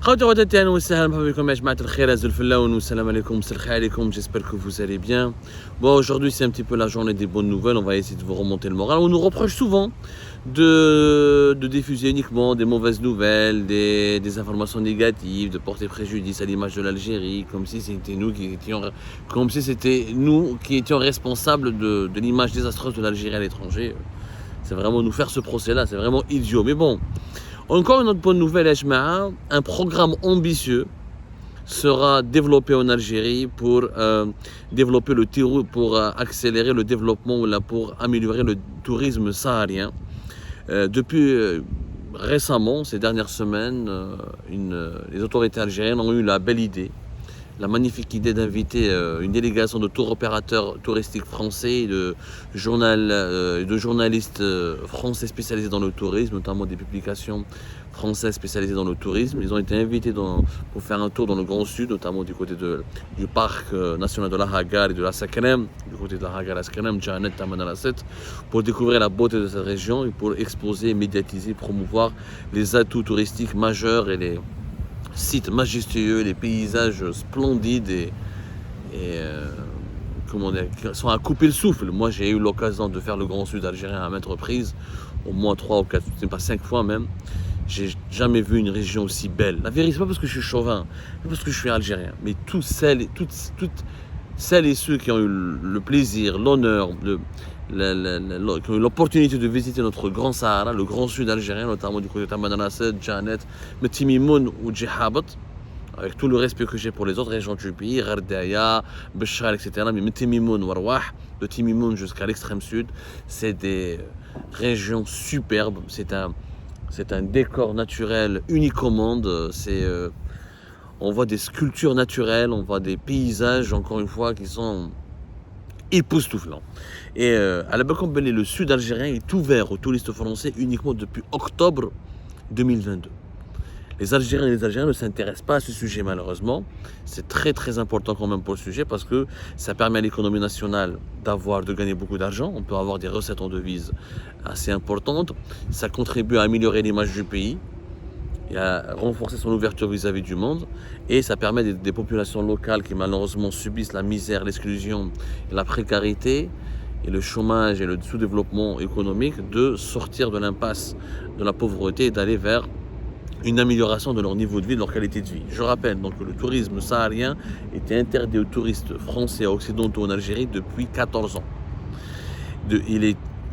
J'espère que vous allez bien. Bon, aujourd'hui c'est un petit peu la journée des bonnes nouvelles, on va essayer de vous remonter le moral. On nous reproche souvent de diffuser uniquement des mauvaises nouvelles, des informations négatives, de porter préjudice à l'image de l'Algérie, comme si c'était nous qui étions responsables de l'image désastreuse de l'Algérie à l'étranger. C'est vraiment nous faire ce procès-là, c'est vraiment idiot. Mais bon, encore une autre bonne nouvelle, Ejma'a, un programme ambitieux sera développé en Algérie pour accélérer le développement ou pour améliorer le tourisme saharien. Depuis récemment, ces dernières semaines, les autorités algériennes ont eu la belle idée, la magnifique idée d'inviter une délégation de tour opérateurs touristiques français et de journalistes français spécialisés dans le tourisme, notamment des publications françaises spécialisées dans le tourisme. Ils ont été invités pour faire un tour dans le Grand Sud, notamment du côté du parc national de la Hagar et de la Sakrem, du côté de la Hagar, la Sakrem, Janet, Taman al-Asset, pour découvrir la beauté de cette région et pour exposer, médiatiser, promouvoir les atouts touristiques majeurs et les sites majestueux, les paysages splendides et comment dire, qui sont à couper le souffle. Moi, j'ai eu l'occasion de faire le Grand Sud algérien à maintes reprises, au moins 3 ou 4, pas 5 fois même. J'ai jamais vu une région aussi belle. La vérité, c'est pas parce que je suis chauvin, c'est parce que je suis algérien. Mais toutes celles et ceux qui ont eu le plaisir, l'honneur, qui ont eu l'opportunité de visiter notre grand Sahara, le grand sud algérien, notamment du côté de Taman al-Asset, Janet, Metimimoun ou Djihabat, avec tout le respect que j'ai pour les autres régions du pays, Ghardaya, Béchar, etc. Mais Metimimoun, Warwah, de Timimoun jusqu'à l'extrême sud, c'est des régions superbes. C'est un décor naturel unique au monde. On voit des sculptures naturelles, on voit des paysages, encore une fois, qui sont époustouflants. Et à la Bakombele, le sud algérien est ouvert aux touristes français uniquement depuis octobre 2022. Les Algériens et les Algériens ne s'intéressent pas à ce sujet malheureusement. C'est très très important quand même pour le sujet parce que ça permet à l'économie nationale de gagner beaucoup d'argent. On peut avoir des recettes en devises assez importantes. Ça contribue à améliorer l'image du pays et à renforcer son ouverture vis-à-vis du monde. Et ça permet des populations locales qui malheureusement subissent la misère, l'exclusion, la précarité et le chômage et le sous-développement économique de sortir de l'impasse de la pauvreté et d'aller vers une amélioration de leur niveau de vie, de leur qualité de vie. Je rappelle donc que le tourisme saharien était interdit aux touristes français et occidentaux en Algérie depuis 14 ans.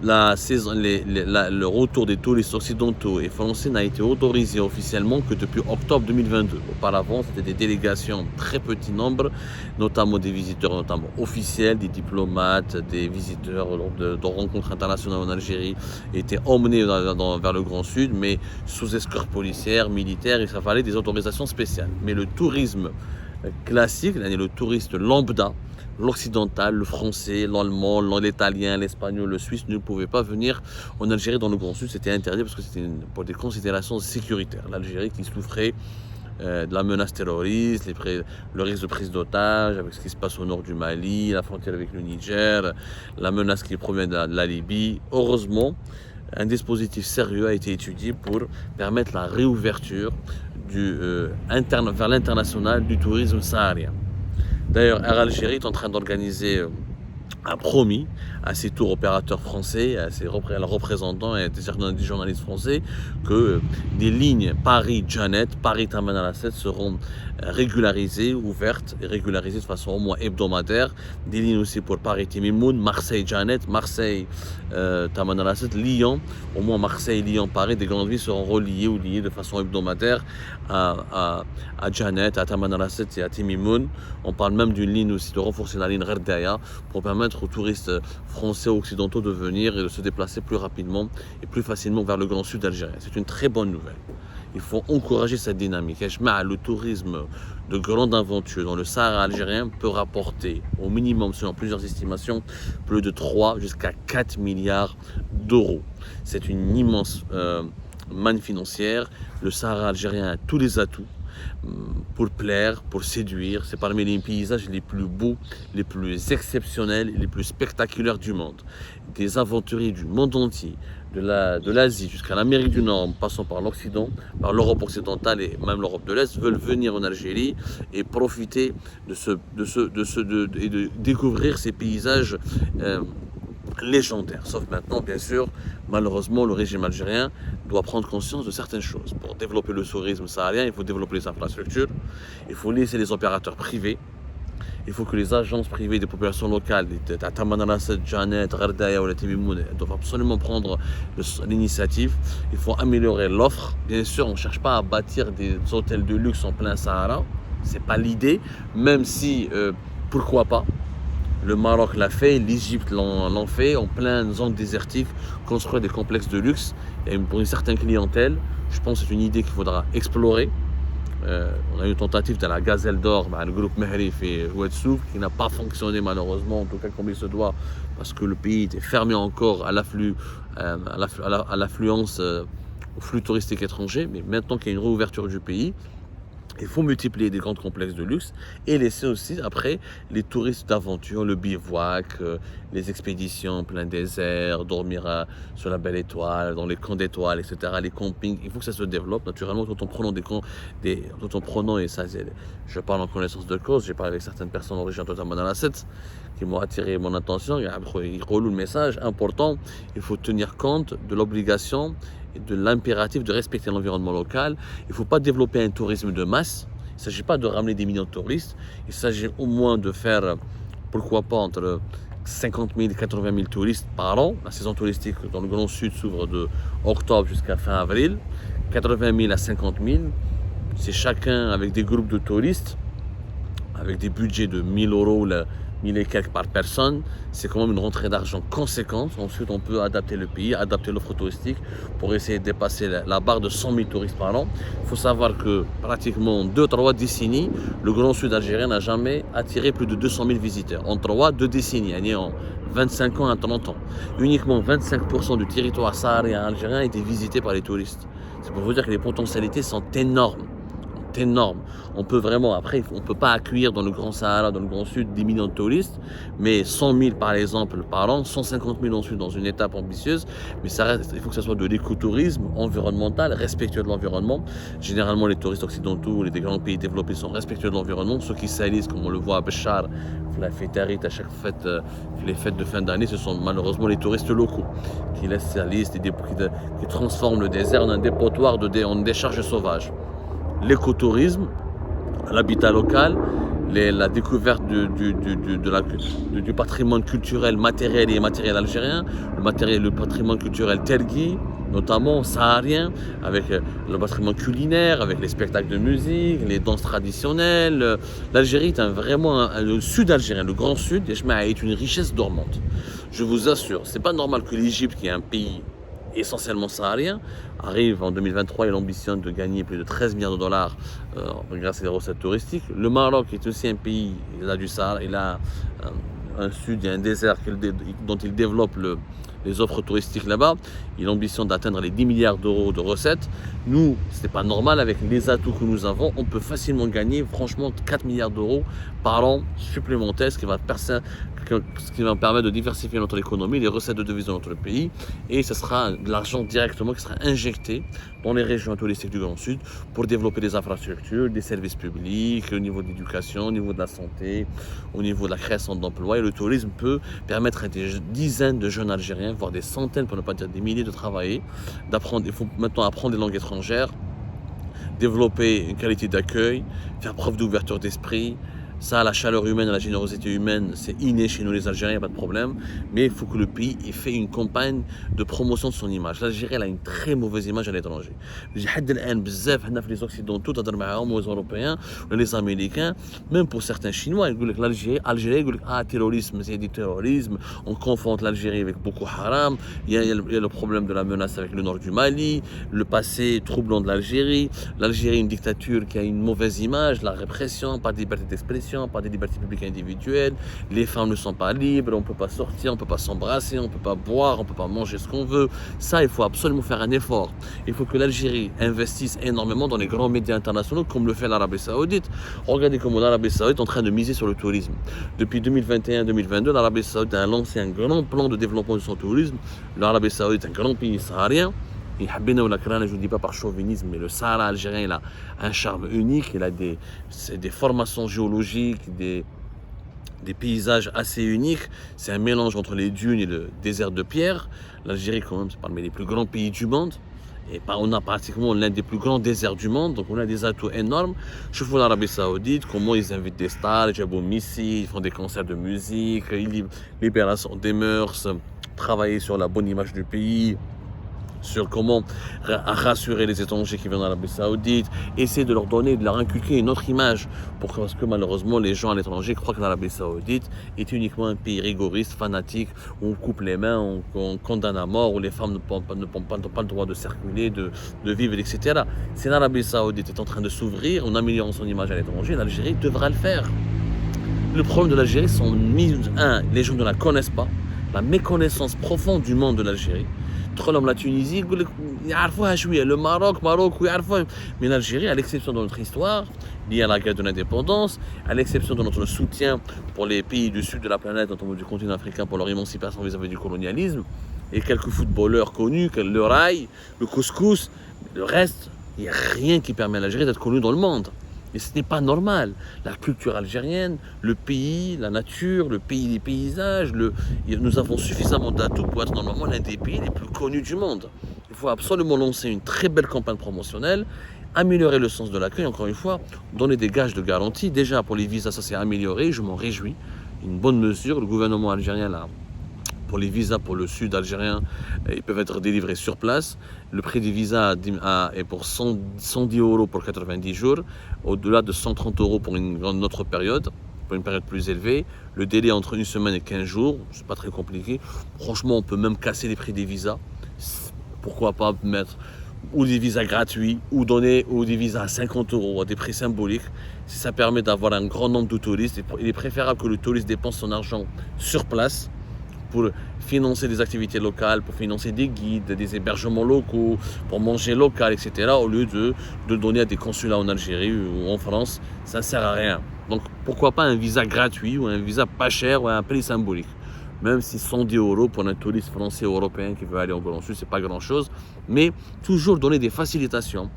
Le retour des touristes occidentaux et français n'a été autorisé officiellement que depuis octobre 2022. Auparavant, c'était des délégations très petit nombre, notamment des visiteurs officiels, des diplomates, des visiteurs de rencontres internationales en Algérie étaient emmenés vers le Grand Sud, mais sous escorte policière, militaire, il fallait des autorisations spéciales. Mais le tourisme classique, le touriste lambda, l'occidental, le français, l'allemand, l'italien, l'espagnol, le suisse ne pouvaient pas venir en Algérie dans le Grand Sud. C'était interdit parce que c'était pour des considérations sécuritaires. L'Algérie qui souffrait de la menace terroriste, le risque de prise d'otages avec ce qui se passe au nord du Mali, la frontière avec le Niger, la menace qui provient de la Libye. Heureusement, un dispositif sérieux a été étudié pour permettre la réouverture vers l'international du tourisme saharien. D'ailleurs, Air Algérie est en train d'organiser a promis à ses tours opérateurs français, à leurs représentants et à des journalistes français que des lignes Paris-Janet, Paris-Taman al-Asset seront régularisées, ouvertes et régularisées de façon au moins hebdomadaire. Des lignes aussi pour Paris-Timimoun, Marseille-Janet, Marseille-Taman al-Asset, Lyon, au moins Marseille-Lyon-Paris, des grandes villes seront reliées ou liées de façon hebdomadaire à Janet, à Taman al-Asset et à Timimoun. On parle même d'une ligne aussi de renforcer la ligne Ghardaya pour permettre aux touristes français ou occidentaux de venir et de se déplacer plus rapidement et plus facilement vers le Grand Sud algérien. C'est une très bonne nouvelle. Il faut encourager cette dynamique. Le tourisme de grande aventure dans le Sahara algérien peut rapporter au minimum, selon plusieurs estimations, plus de 3 jusqu'à 4 milliards d'euros. C'est une immense manne financière. Le Sahara algérien a tous les atouts pour plaire, pour séduire. C'est parmi les paysages les plus beaux, les plus exceptionnels et les plus spectaculaires du monde. Des aventuriers du monde entier de l'Asie jusqu'à l'Amérique du Nord, en passant par l'Occident, par l'Europe occidentale et même l'Europe de l'Est, veulent venir en Algérie et profiter et de découvrir ces paysages légendaires. Sauf maintenant, bien sûr, malheureusement, le régime algérien doit prendre conscience de certaines choses. Pour développer le tourisme saharien, il faut développer les infrastructures, il faut laisser les opérateurs privés. Il faut que les agences privées des populations locales, Janet, Gardaya ou la Tibimoun, doivent absolument prendre l'initiative. Il faut améliorer l'offre. Bien sûr, on ne cherche pas à bâtir des hôtels de luxe en plein Sahara. Ce n'est pas l'idée, même si, pourquoi pas. Le Maroc l'a fait, l'Égypte l'en fait, en pleine zone désertique, construire des complexes de luxe. Et pour une certaine clientèle, je pense que c'est une idée qu'il faudra explorer. On a eu une tentative de la Gazelle d'Or, le groupe Mehrif et Ouedsouf, qui n'a pas fonctionné malheureusement, en tout cas comme il se doit, parce que le pays était fermé encore à l'affluence, au flux touristique étranger. Mais maintenant qu'il y a une réouverture du pays, il faut multiplier des grands complexes de luxe et laisser aussi après les touristes d'aventure, le bivouac, les expéditions en plein désert, dormir sur la Belle Étoile, dans les camps d'étoiles, etc., les campings. Il faut que ça se développe naturellement tout en prenant tout en prenant, et ça, je parle en connaissance de cause, j'ai parlé avec certaines personnes d'origine totalement dans la 7 qui m'ont attiré mon attention. Ils relouent le message important. Il faut tenir compte de l'obligation et de l'impératif de respecter l'environnement local. Il ne faut pas développer un tourisme de masse. Il ne s'agit pas de ramener des millions de touristes. Il s'agit au moins de faire, pourquoi pas, entre 50 000 et 80 000 touristes par an. La saison touristique dans le Grand Sud s'ouvre de octobre jusqu'à fin avril. 80 000 à 50 000. C'est chacun avec des groupes de touristes, avec des budgets de 1 000 euros, 1000 et quelques par personne, c'est quand même une rentrée d'argent conséquente. Ensuite, on peut adapter le pays, adapter l'offre touristique pour essayer de dépasser la barre de 100 000 touristes par an. Il faut savoir que pratiquement 2-3 décennies, le Grand Sud algérien n'a jamais attiré plus de 200 000 visiteurs. En 2 décennies, en 25 ans à 30 ans. Uniquement 25% du territoire saharien algérien a été visité par les touristes. C'est pour vous dire que les potentialités sont énormes. Énorme. On peut vraiment, après, on ne peut pas accueillir dans le Grand Sahara, dans le Grand Sud, 10 millions de touristes, mais 100 000 par exemple par an, 150 000 ensuite dans une étape ambitieuse, mais ça reste, il faut que ce soit de l'écotourisme environnemental, respectueux de l'environnement. Généralement, les touristes occidentaux, les grands pays développés sont respectueux de l'environnement. Ceux qui salissent, comme on le voit à Béchar, la fêtarite à chaque fête, les fêtes de fin d'année, ce sont malheureusement les touristes locaux qui laissent salissent, qui transforment le désert en un dépotoir, en décharge sauvage. L'écotourisme, l'habitat local, la découverte du patrimoine culturel matériel et immatériel algérien, le patrimoine culturel tergui, notamment saharien, avec le patrimoine culinaire, avec les spectacles de musique, les danses traditionnelles. L'Algérie est le sud algérien, le grand sud, est une richesse dormante. Je vous assure, c'est pas normal que l'Égypte, qui est un pays essentiellement saharien, arrive en 2023 et ambitionne de gagner plus de 13 milliards de dollars grâce à des recettes touristiques. Le Maroc est aussi un pays, il a du Sahara, il a un sud, il y a un désert dont il développe les offres touristiques là-bas. Il ambitionne d'atteindre les 10 milliards d'euros de recettes. Nous, ce n'est pas normal avec les atouts que nous avons. On peut facilement gagner franchement 4 milliards d'euros par an supplémentaires, ce qui va permettre de diversifier notre économie, les recettes de devises dans notre pays. Et ce sera de l'argent directement qui sera injecté dans les régions touristiques du Grand Sud pour développer des infrastructures, des services publics, au niveau de l'éducation, au niveau de la santé, au niveau de la création d'emplois. Et le tourisme peut permettre à des dizaines de jeunes Algériens, voire des centaines, pour ne pas dire des milliers, de travailler, d'apprendre. Il faut maintenant apprendre des langues étrangères, développer une qualité d'accueil, faire preuve d'ouverture d'esprit. Ça, la chaleur humaine, la générosité humaine, c'est inné chez nous les Algériens, il n'y a pas de problème. Mais il faut que le pays ait fait une campagne de promotion de son image. L'Algérie, elle a une très mauvaise image à l'étranger. Les Occidentaux, les Européens, les Américains, même pour certains Chinois, ils disent que l'Algérie, terrorisme, c'est du terrorisme. On confond l'Algérie avec Boko Haram. Il y a le problème de la menace avec le nord du Mali, le passé troublant de l'Algérie. L'Algérie, une dictature qui a une mauvaise image, la répression, pas de liberté d'expression. manifestations, par des libertés publiques individuelles. Les femmes ne sont pas libres, on ne peut pas sortir, on ne peut pas s'embrasser, on ne peut pas boire, on ne peut pas manger ce qu'on veut. Ça, il faut absolument faire un effort. Il faut que l'Algérie investisse énormément dans les grands médias internationaux, comme le fait l'Arabie Saoudite. Regardez comment l'Arabie Saoudite est en train de miser sur le tourisme. Depuis 2021-2022, l'Arabie Saoudite a lancé un grand plan de développement de son tourisme. L'Arabie Saoudite est un grand pays saharien. Je ne dis pas par chauvinisme, mais le Sahara algérien il a un charme unique, il a des formations géologiques, des paysages assez uniques. C'est un mélange entre les dunes et le désert de pierre. L'Algérie, quand même, c'est parmi les plus grands pays du monde. Et on a pratiquement l'un des plus grands déserts du monde, donc on a des atouts énormes. Je vois l'Arabie Saoudite, comment ils invitent des stars, Jabou Missi, ils font des concerts de musique, libération des mœurs, travailler sur la bonne image du pays, sur comment rassurer les étrangers qui viennent en Arabie Saoudite, essayer de leur donner, de leur inculquer une autre image, parce que malheureusement les gens à l'étranger croient que l'Arabie Saoudite est uniquement un pays rigoriste, fanatique, où on coupe les mains, on condamne à mort, où les femmes n'ont pas le droit de circuler, de vivre, etc. Si l'Arabie Saoudite est en train de s'ouvrir en améliorant son image à l'étranger, l'Algérie devra le faire. Le problème de l'Algérie, c'est les gens ne la connaissent pas, la méconnaissance profonde du monde de l'Algérie. Comme la Tunisie, le Maroc, mais l'Algérie, à l'exception de notre histoire, liée à la guerre de l'indépendance, à l'exception de notre soutien pour les pays du sud de la planète, notamment du continent africain, pour leur émancipation vis-à-vis du colonialisme, et quelques footballeurs connus, le rail, le couscous, le reste, il n'y a rien qui permet à l'Algérie d'être connue dans le monde. Et ce n'est pas normal. La culture algérienne, le pays, la nature, le pays des paysages, nous avons suffisamment d'atouts pour être normalement l'un des pays les plus connus du monde. Il faut absolument lancer une très belle campagne promotionnelle, améliorer le sens de l'accueil, encore une fois, donner des gages de garantie. Déjà pour les visas, ça s'est amélioré, je m'en réjouis. Une bonne mesure, le gouvernement algérien là. Pour les visas pour le sud algérien, ils peuvent être délivrés sur place. Le prix des visas est pour 110 € pour 90 jours, au-delà de 130 € pour une autre période, pour une période plus élevée. Le délai entre une semaine et 15 jours, c'est pas très compliqué. Franchement, on peut même casser les prix des visas. Pourquoi pas mettre ou des visas gratuits ou des visas à 50 € à des prix symboliques. Si ça permet d'avoir un grand nombre de touristes, il est préférable que le touriste dépense son argent sur place pour financer des activités locales, pour financer des guides, des hébergements locaux, pour manger local, etc. Au lieu de donner à des consulats en Algérie ou en France, ça ne sert à rien. Donc pourquoi pas un visa gratuit ou un visa pas cher ou un prix symbolique. Même si 110 € pour un touriste français ou européen qui veut aller en Grand Sud, c'est pas grand chose. Mais toujours donner des facilitations,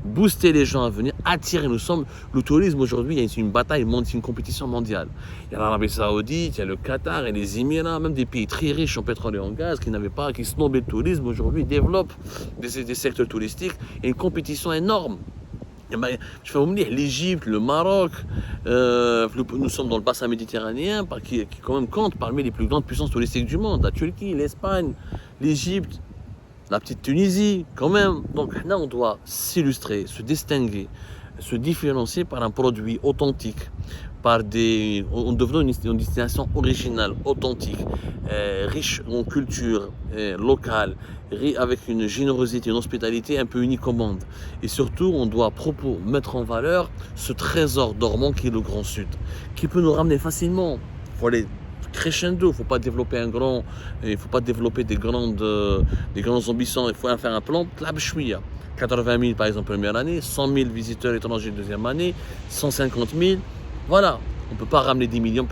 booster les gens à venir, attirer. Le tourisme aujourd'hui, c'est une bataille, c'est une compétition mondiale. Il y a l'Arabie Saoudite, il y a le Qatar et les Émirats, même des pays très riches en pétrole et en gaz qui snobaient le tourisme aujourd'hui, développent des secteurs touristiques et une compétition énorme. Je vais vous dire, l'Égypte, le Maroc, nous sommes dans le bassin méditerranéen qui quand même compte parmi les plus grandes puissances touristiques du monde. La Turquie, l'Espagne, l'Égypte, la petite Tunisie, quand même. Donc là, on doit s'illustrer, se distinguer, se différencier par un produit authentique, en devenant une destination originale, authentique, riche en culture locale, avec une générosité, une hospitalité un peu unique au monde. Et surtout, on doit mettre en valeur ce trésor dormant qui est le Grand Sud, qui peut nous ramener facilement. Il faut aller crescendo, il ne faut pas développer des grandes ambitions, il faut faire un plan tlabchouia. 80 000 par exemple première année, 100 000 visiteurs étrangers deuxième année, 150 000. Voilà, on ne peut pas ramener 10 millions,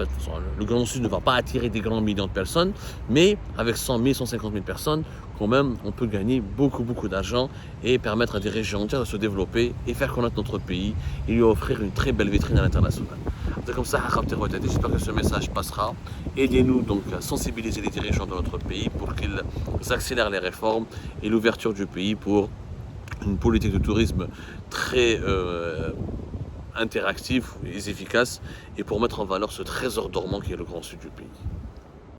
le Grand Sud ne va pas attirer des grands millions de personnes, mais avec 100 000, 150 000 personnes, quand même, on peut gagner beaucoup d'argent et permettre à des régions entières de se développer et faire connaître notre pays et lui offrir une très belle vitrine à l'international. C'est comme ça, j'espère que ce message passera. Aidez-nous donc à sensibiliser les dirigeants de notre pays pour qu'ils accélèrent les réformes et l'ouverture du pays pour une politique de tourisme très interactif et efficace et pour mettre en valeur ce trésor dormant qui est le Grand Sud du pays.